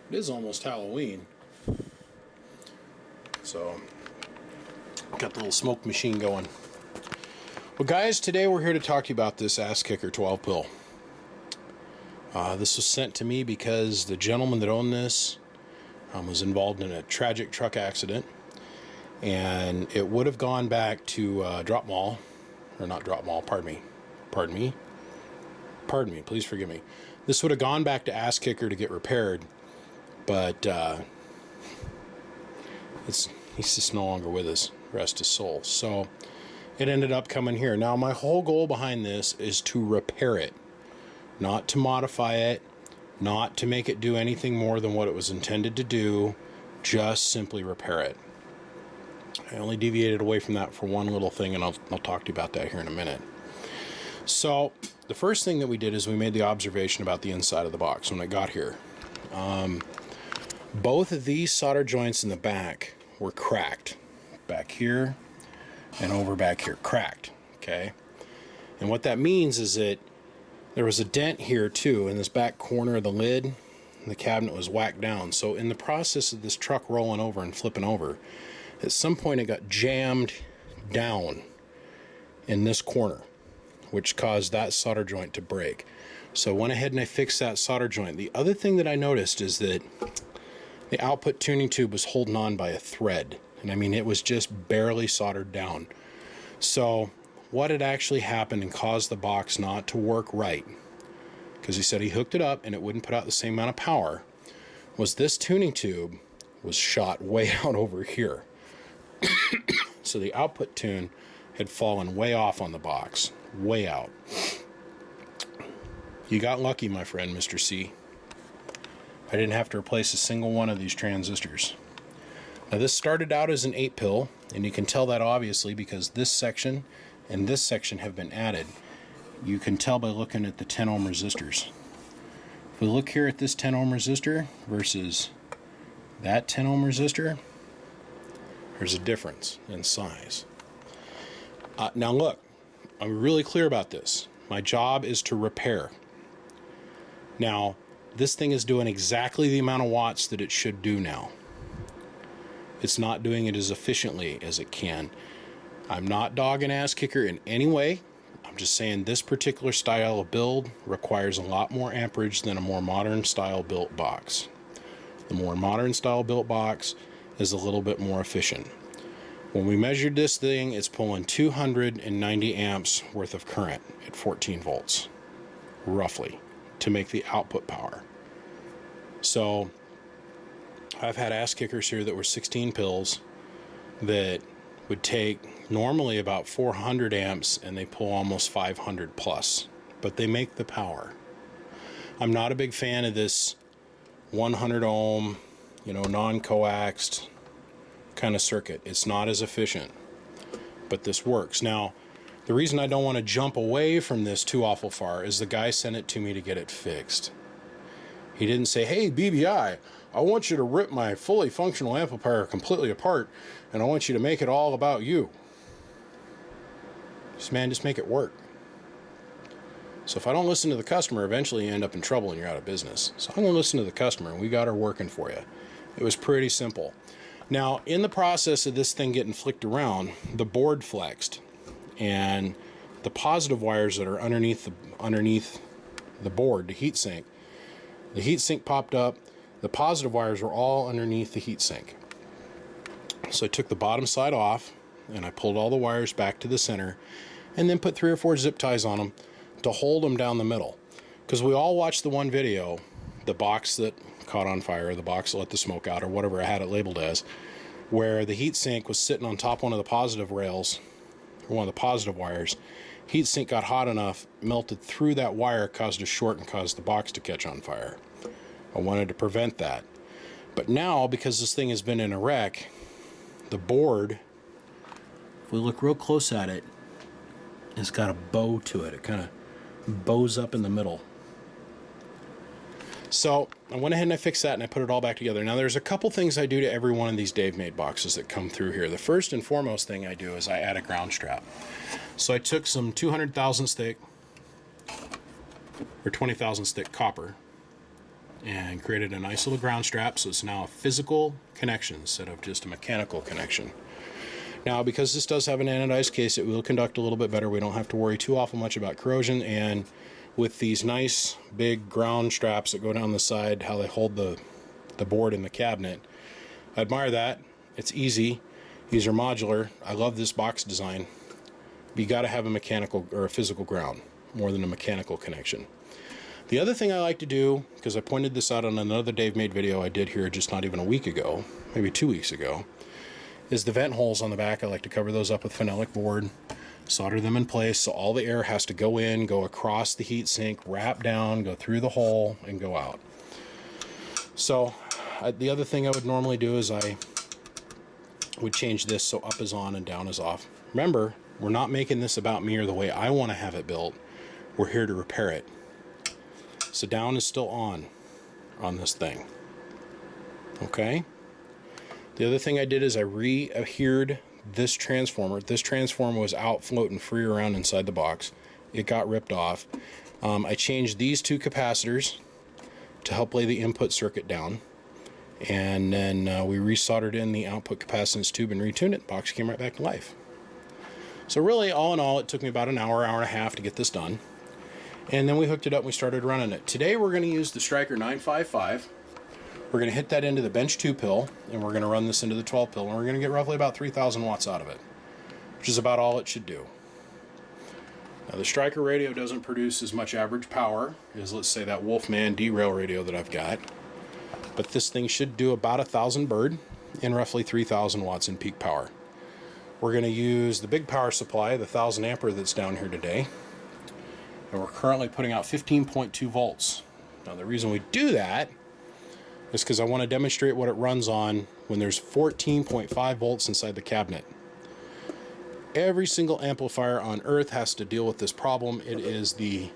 It is almost Halloween. So, got the little smoke machine going. Well, guys, today we're here to talk to you about this asskicker 12 pill. This was sent to me because the gentleman that owned this was involved in a tragic truck accident, and it would have gone back to drop mall, or not drop mall, pardon me, please forgive me. This would have gone back to asskicker to get repaired, but he's just no longer with us, rest his soul. So it ended up coming here. Now, my whole goal behind this is to repair it, not to modify it, not to make it do anything more than what it was intended to do, just simply repair it. I only deviated away from that for one little thing, and I'll talk to you about that here in a minute. So the first thing that we did is we made the observation about the inside of the box when it got here. Both of these solder joints in the back were cracked. Back here and over back here, cracked, okay? And what that means is that there was a dent here too in this back corner of the lid, and the cabinet was whacked down. So in the process of this truck rolling over and flipping over, at some point it got jammed down in this corner, which caused that solder joint to break. So I went ahead and I fixed that solder joint. The other thing that I noticed is that the output tuning tube was holding on by a thread. And I mean, it was just barely soldered down. So what had actually happened and caused the box not to work right, because he said he hooked it up and it wouldn't put out the same amount of power, was this tuning tube was shot way out over here. So the output tune had fallen way off on the box, way out. You got lucky, my friend, Mr. C. I didn't have to replace a single one of these transistors. Now, this started out as an 8-pill, and you can tell that obviously because this section and this section have been added. You can tell by looking at the 10 ohm resistors. If we look here at this 10 ohm resistor versus that 10 ohm resistor, there's a difference in size. Now look, I'm really clear about this. My job is to repair. Now, this thing is doing exactly the amount of watts that it should do now. It's not doing it as efficiently as it can. I'm not dogging asskicker in any way. I'm just saying this particular style of build requires a lot more amperage than a more modern style built box. The more modern style built box is a little bit more efficient. When we measured this thing, it's pulling 290 amps worth of current at 14 volts, roughly, to make the output power. So I've had asskickers here that were 16 pills that would take normally about 400 amps and they pull almost 500 plus, but they make the power. I'm not a big fan of this 100 ohm, non-coaxed kind of circuit. It's not as efficient, but this works. Now, the reason I don't want to jump away from this too awful far is the guy sent it to me to get it fixed. He didn't say, hey, BBI, I want you to rip my fully functional amplifier completely apart, and I want you to make it all about you. Just make it work. So if I don't listen to the customer, eventually you end up in trouble and you're out of business. So I'm going to listen to the customer, and we got her working for you. It was pretty simple. Now, in the process of this thing getting flicked around, the board flexed, and the positive wires that are underneath the board, the heatsink, the heatsink popped up. The positive wires were all underneath the heatsink. So I took the bottom side off and I pulled all the wires back to the center and then put 3 or 4 zip ties on them to hold them down the middle. Because we all watched the one video, the box that caught on fire, or the box that let the smoke out, or whatever I had it labeled as, where the heatsink was sitting on top of one of the positive rails, or one of the positive wires. Heatsink got hot enough, melted through that wire, caused a short and caused the box to catch on fire. I wanted to prevent that. But now, because this thing has been in a wreck, the board, if we look real close at it, it's got a bow to it. It kind of bows up in the middle. So I went ahead and I fixed that and I put it all back together. Now there's a couple things I do to every one of these Dave Made boxes that come through here. The first and foremost thing I do is I add a ground strap. So I took some 200 thousandths thick or 20 thousandths thick copper, and created a nice little ground strap, so it's now a physical connection instead of just a mechanical connection. Now, because this does have an anodized case, it will conduct a little bit better. We don't have to worry too awful much about corrosion, and with these nice big ground straps that go down the side, how they hold the board in the cabinet, I admire that. It's easy. These are modular. I love this box design. But you got to have a mechanical or a physical ground more than a mechanical connection. The other thing I like to do, because I pointed this out on another Dave Made video I did here just not even a week ago, maybe 2 weeks ago, is the vent holes on the back. I like to cover those up with phenolic board, solder them in place so all the air has to go in, go across the heat sink, wrap down, go through the hole, and go out. So the other thing I would normally do is I would change this so up is on and down is off. Remember, we're not making this about me or the way I want to have it built. We're here to repair it. So down is still on this thing. Okay? The other thing I did is I re-adhered this transformer. This transformer was out floating free around inside the box. It got ripped off. I changed these two capacitors to help lay the input circuit down. And then we resoldered in the output capacitance tube and retuned it. The box came right back to life. So really, all in all, it took me about an hour, hour and a half to get this done. And then we hooked it up and we started running it. Today we're going to use the Striker 955. We're going to hit that into the bench 2 pill, and we're going to run this into the 12 pill, and we're going to get roughly about 3,000 watts out of it, which is about all it should do. Now the Striker radio doesn't produce as much average power as, let's say, that Wolfman D-Rail radio that I've got, but this thing should do about 1,000 bird and roughly 3,000 watts in peak power. We're going to use the big power supply, the 1,000 ampere that's down here today, and we're currently putting out 15.2 volts. Now the reason we do that is because I want to demonstrate what it runs on when there's 14.5 volts inside the cabinet. Every single amplifier on earth has to deal with this problem. It is the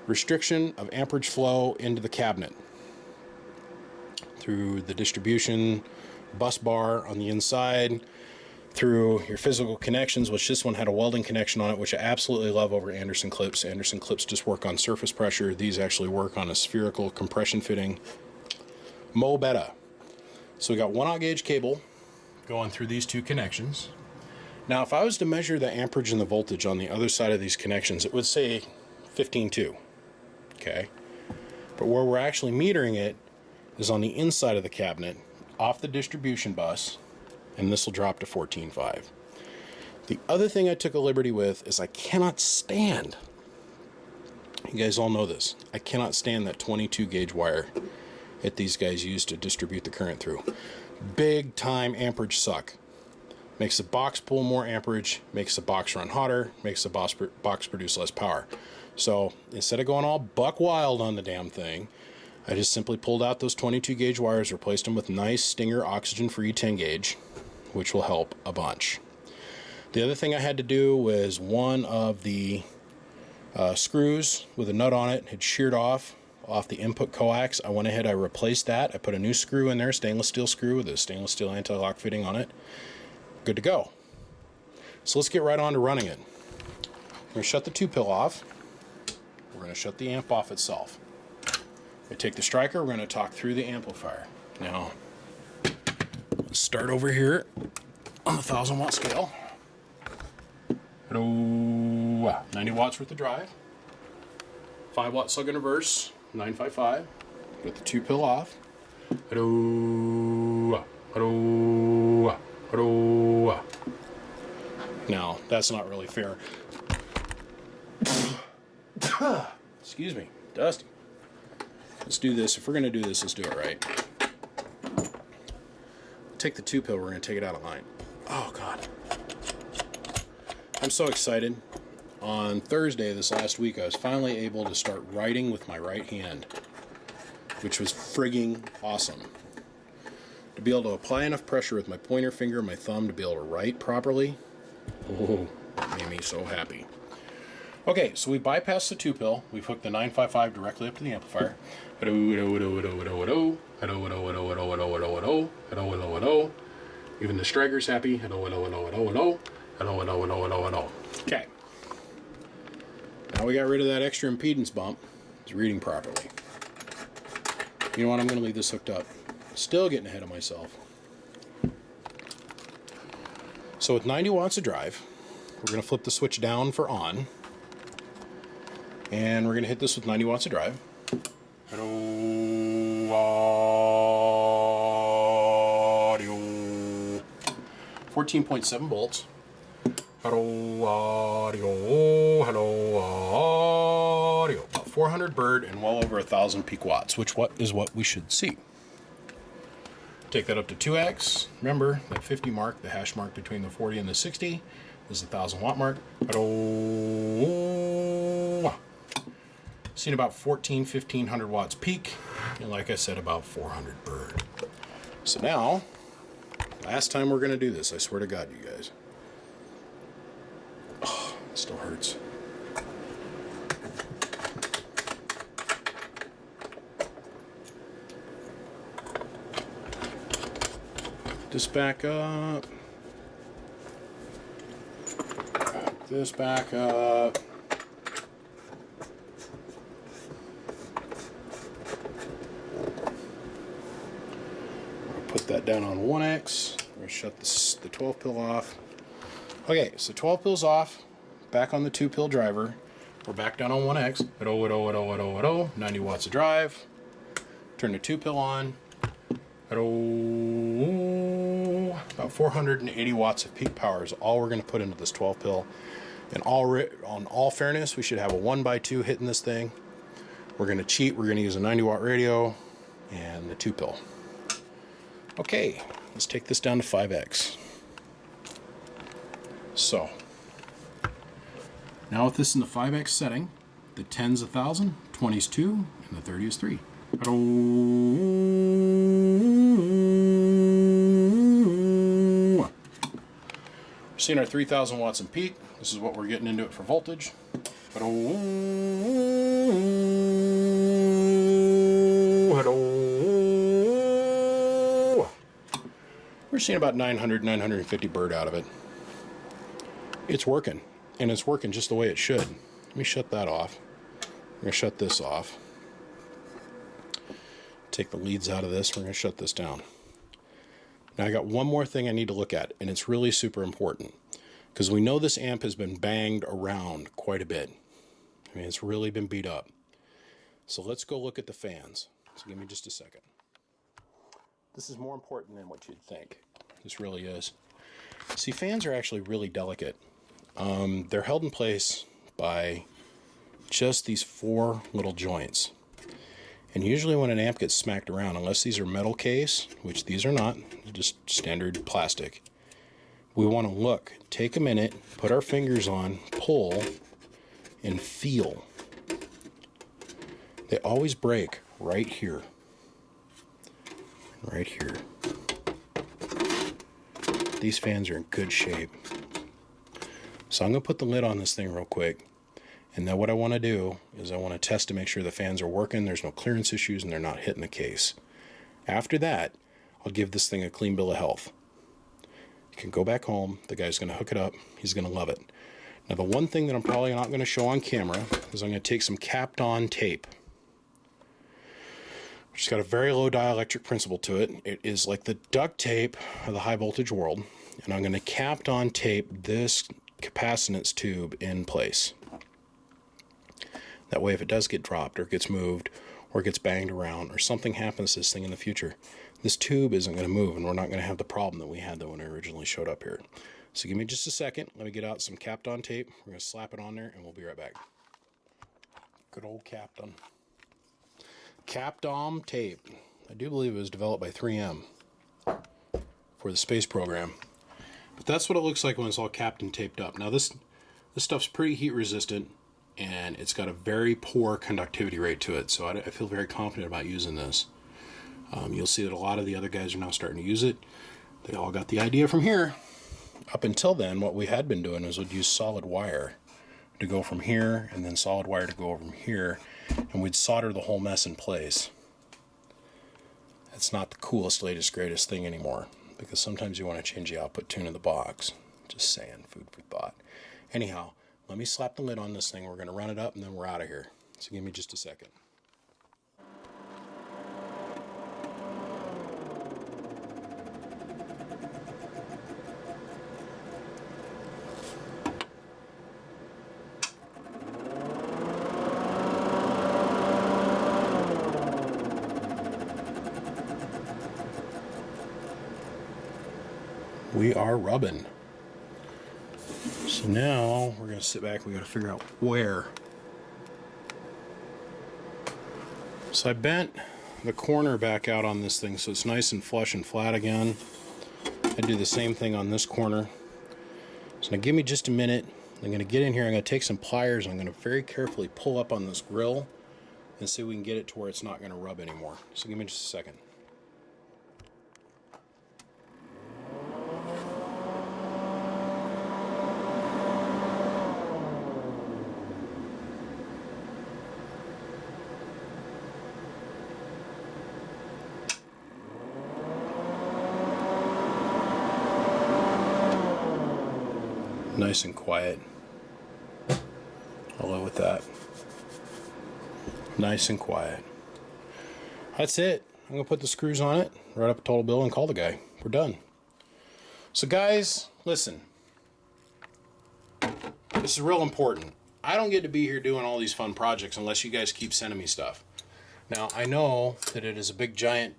restriction of amperage flow into the cabinet through the distribution bus bar on the inside, through your physical connections, which this one had a welding connection on it, which I absolutely love over Anderson clips. Anderson clips just work on surface pressure. These actually work on a spherical compression fitting. Mo better. So we got 1/0 gauge cable going through these two connections. Now if I was to measure the amperage and the voltage on the other side of these connections, it would say 15.2. Okay? But where we're actually metering it is on the inside of the cabinet, off the distribution bus, and this will drop to 14.5. The other thing I took a liberty with is I cannot stand, you guys all know this, I cannot stand that 22 gauge wire that these guys use to distribute the current through. Big time amperage suck. Makes the box pull more amperage, makes the box run hotter, makes the box produce less power. So instead of going all buck wild on the damn thing, I just simply pulled out those 22 gauge wires, replaced them with nice Stinger oxygen free 10 gauge, which will help a bunch. The other thing I had to do was one of the screws with a nut on it had sheared off the input coax. I went ahead, I replaced that. I put a new screw in there, stainless steel screw with a stainless steel anti-lock fitting on it. Good to go. So let's get right on to running it. We're going to shut the 2 pill off. We're going to shut the amp off itself. I take the Striker, we're going to talk through the amplifier. Now, let's start over here on the 1,000 watt scale. 90 watts worth of drive. 5 watt slug and reverse, 955. Get the 2 pill off. Now, that's not really fair. Excuse me, dusty. Let's do this. If we're going to do this, let's do it right. Take the 2 pill, we're going to take it out of line. Oh, God. I'm so excited. On Thursday this last week, I was finally able to start writing with my right hand, which was frigging awesome. To be able to apply enough pressure with my pointer finger and my thumb to be able to write properly, oh, that made me so happy. Okay, so we bypassed the 2 pill. We've hooked the 955 directly up to the amplifier. Even the Striker's happy. Okay. Now we got rid of that extra impedance bump. It's reading properly. You know what, I'm going to leave this hooked up. Still getting ahead of myself. So with 90 watts of drive, we're going to flip the switch down for on. And we're going to hit this with 90 watts of drive. Hello, audio. 14.7 volts. Hello, audio. Hello, audio. About 400 bird and well over 1,000 peak watts, which is what we should see. Take that up to 2x. Remember, that 50 mark, the hash mark between the 40 and the 60, is the 1,000 watt mark. Hello. Seen about 1,500 watts peak, and like I said, about 400 bird. So now, last time we're going to do this, I swear to God, you guys. Oh, it still hurts. This back up. This back up. Put that down on 1x. We're going to shut the 12 pill off. Okay, so 12 pills off. Back on the 2 pill driver. We're back down on 1x. 90 watts of drive. Turn the 2 pill on. About 480 watts of peak power is all we're going to put into this 12 pill. And on all fairness, we should have a 1x2 hitting this thing. We're going to cheat. We're going to use a 90 watt radio and the 2 pill. Okay, let's take this down to 5x. So, now with this in the 5x setting, the 10's 1,000, 20's 2, and the 30 is 3. We're seeing our 3,000 watts in peak. This is what we're getting into it for voltage. We're seeing about 900, 950 bird out of it. It's working, and it's working just the way it should. Let me shut that off. I'm going to shut this off. Take the leads out of this. We're going to shut this down. Now I got one more thing I need to look at, and it's really super important because we know this amp has been banged around quite a bit. I mean, it's really been beat up. So let's go look at the fans. So give me just a second. This is more important than what you'd think. This really is. See, fans are actually really delicate. They're held in place by just these 4 little joints. And usually when an amp gets smacked around, unless these are metal case, which these are not, they're just standard plastic, we want to look, take a minute, put our fingers on, pull, and feel. They always break right here. Right here. These fans are in good shape. So I'm going to put the lid on this thing real quick. And then what I want to do is I want to test to make sure the fans are working, there's no clearance issues, and they're not hitting the case. After that, I'll give this thing a clean bill of health. You can go back home. The guy's going to hook it up. He's going to love it. Now, the one thing that I'm probably not going to show on camera is I'm going to take some capped-on tape. It's got a very low dielectric principle to it. It is like the duct tape of the high voltage world. And I'm going to capped-on tape this capacitance tube in place. That way, if it does get dropped or gets moved or gets banged around or something happens to this thing in the future, this tube isn't going to move and we're not going to have the problem that we had when I originally showed up here. So give me just a second. Let me get out some capped-on tape. We're going to slap it on there and we'll be right back. Good old capped-on. Capped-on tape. I do believe it was developed by 3M for the space program. But that's what it looks like when it's all capped and taped up. Now this stuff's pretty heat resistant and it's got a very poor conductivity rate to it, so I feel very confident about using this. You'll see that a lot of the other guys are now starting to use it. They all got the idea from here. Up until then, what we had been doing was we'd use solid wire to go from here and then solid wire to go over from here, and we'd solder the whole mess in place. It's not the coolest, latest, greatest thing anymore, because sometimes you want to change the output tune of the box. Just saying, food for thought. Anyhow, let me slap the lid on this thing. We're going to run it up and then we're out of here. So give me just a second. we are rubbing. So now we're going to sit back. We got to figure out where. So I bent the corner back out on this thing so it's nice and flush and flat again. I do the same thing on this corner. So now give me just a minute. I'm going to get in here. I'm going to take some pliers. I'm going to very carefully pull up on this grill and see if we can get it to where it's not going to rub anymore. So give me just a second. Nice and quiet. I'll live with that. Nice and quiet. That's it. I'm going to put the screws on it, write up a total bill, and call the guy. We're done. So guys, listen. This is real important. I don't get to be here doing all these fun projects unless you guys keep sending me stuff. Now, I know that it is a big, giant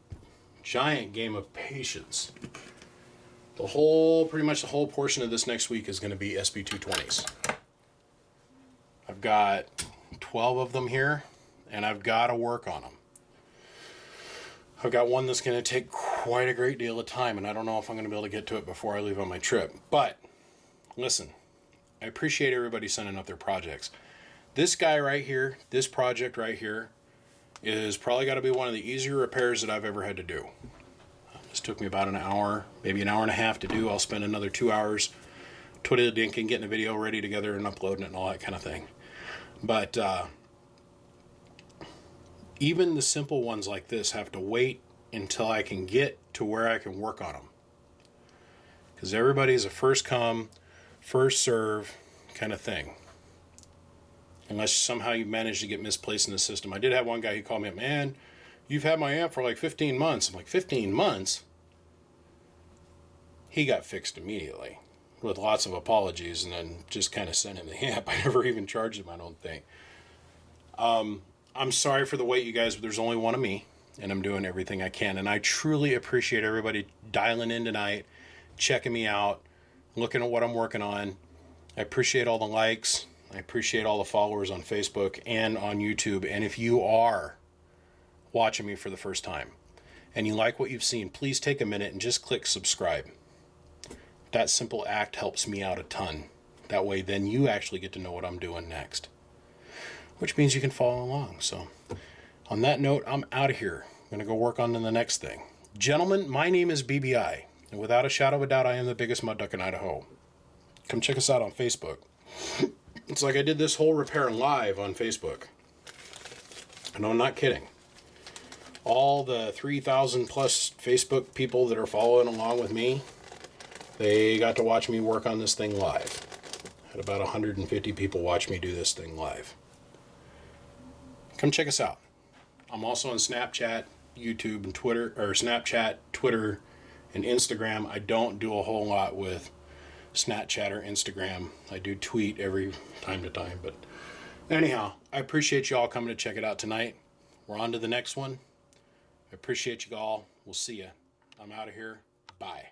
game of patience. Pretty much the whole portion of this next week is going to be SB220s. I've got 12 of them here, and I've got to work on them. I've got one that's going to take quite a great deal of time, and I don't know if I'm going to be able to get to it before I leave on my trip. But, listen, I appreciate everybody sending up their projects. This guy right here, this project right here, is probably got to be one of the easier repairs that I've ever had to do. This took me about an hour, maybe an hour and a half to do. I'll spend another 2 hours twiddly-dinking, getting a video ready together and uploading it and all that kind of thing. But even the simple ones like this have to wait until I can get to where I can work on them. Because everybody's a first come, first serve kind of thing. Unless somehow you manage to get misplaced in the system. I did have one guy who called me up, man, you've had my amp for like 15 months. I'm like, 15 months? He got fixed immediately with lots of apologies and then just kind of sent him the amp. I never even charged him, I don't think. I'm sorry for the wait, you guys, but there's only one of me, and I'm doing everything I can. And I truly appreciate everybody dialing in tonight, checking me out, looking at what I'm working on. I appreciate all the likes. I appreciate all the followers on Facebook and on YouTube. And if you are watching me for the first time and you like what you've seen, please take a minute and just click subscribe. That simple act helps me out a ton. That way then you actually get to know what I'm doing next, which means you can follow along. So on that note, I'm out of here. I'm going to go work on the next thing. Gentlemen, my name is BBI, and without a shadow of a doubt, I am the biggest mud duck in Idaho. Come check us out on Facebook. It's like I did this whole repair live on Facebook. And I'm not kidding. All the 3,000 plus Facebook people that are following along with me, they got to watch me work on this thing live. I had about 150 people watch me do this thing live. Come check us out. I'm also on Snapchat, YouTube, and Twitter, or Snapchat, Twitter, and Instagram. I don't do a whole lot with Snapchat or Instagram. I do tweet every time to time, but anyhow, I appreciate you all coming to check it out tonight. We're on to the next one. I appreciate you all. We'll see ya. I'm out of here. Bye.